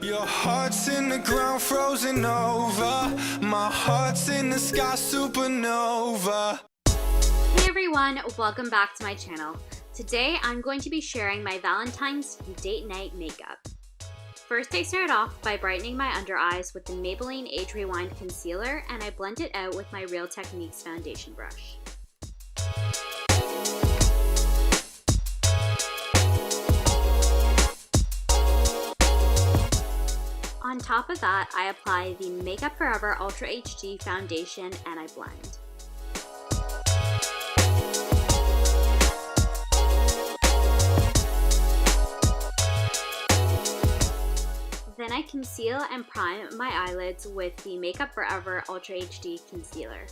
Your heart's in the ground, frozen over. My heart's in the sky, supernova. Hey everyone, welcome back to my channel. Today I'm going to be sharing my Valentine's date night makeup. First, I started off by brightening my under eyes with the Maybelline Age Rewind Concealer, and I blend it out with my Real Techniques foundation brush. On top of that, I apply the Makeup Forever Ultra HD foundation and I blend. Then I conceal and prime my eyelids with the Makeup Forever Ultra HD concealer.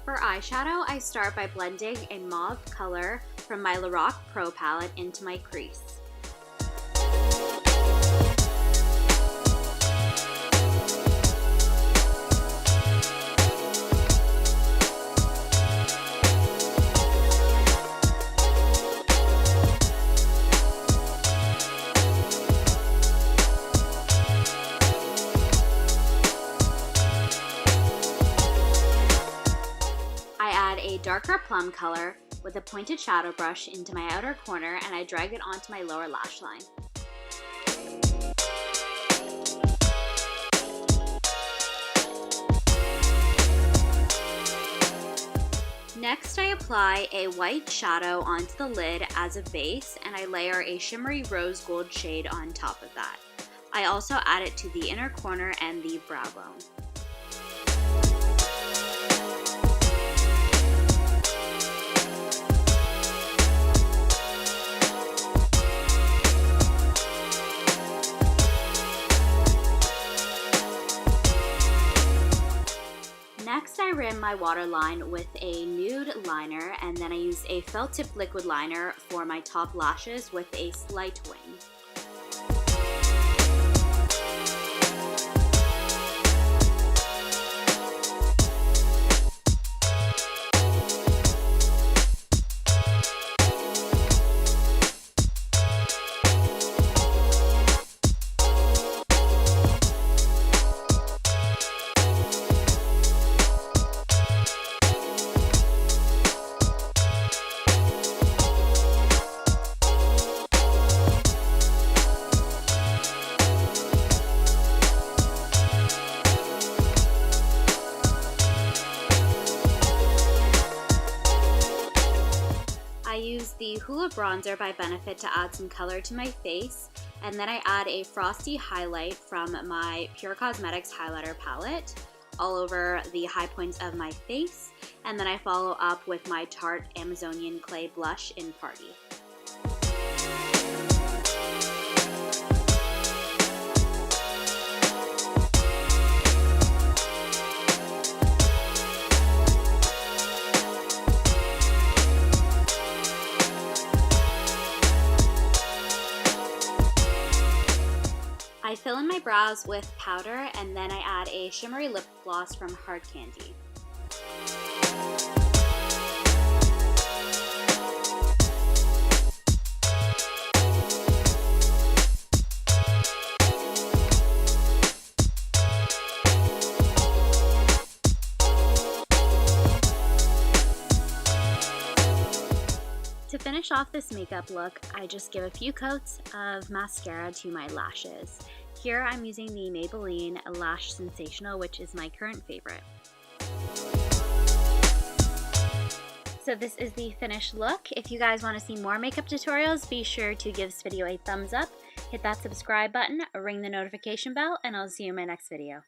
For eyeshadow, I start by blending a mauve color from my Lorac Pro palette into my crease. A darker plum color with a pointed shadow brush into my outer corner, and I drag it onto my lower lash line. Next, I apply a white shadow onto the lid as a base, and I layer a shimmery rose gold shade on top of that. I also add it to the inner corner and the brow bone. Next, I rim my waterline with a nude liner, and then I use a felt tip liquid liner for my top lashes with a slight wing. I use the Hoola bronzer by Benefit to add some color to my face, and then I add a frosty highlight from my Pure Cosmetics highlighter palette all over the high points of my face, and then I follow up with my Tarte Amazonian Clay blush in Party. I fill in my brows with powder, and then I add a shimmery lip gloss from Hard Candy. To finish off this makeup look, I just give a few coats of mascara to my lashes. Here I'm using the Maybelline Lash Sensational, which is my current favorite. So this is the finished look. If you guys want to see more makeup tutorials, be sure to give this video a thumbs up, hit that subscribe button, ring the notification bell, and I'll see you in my next video.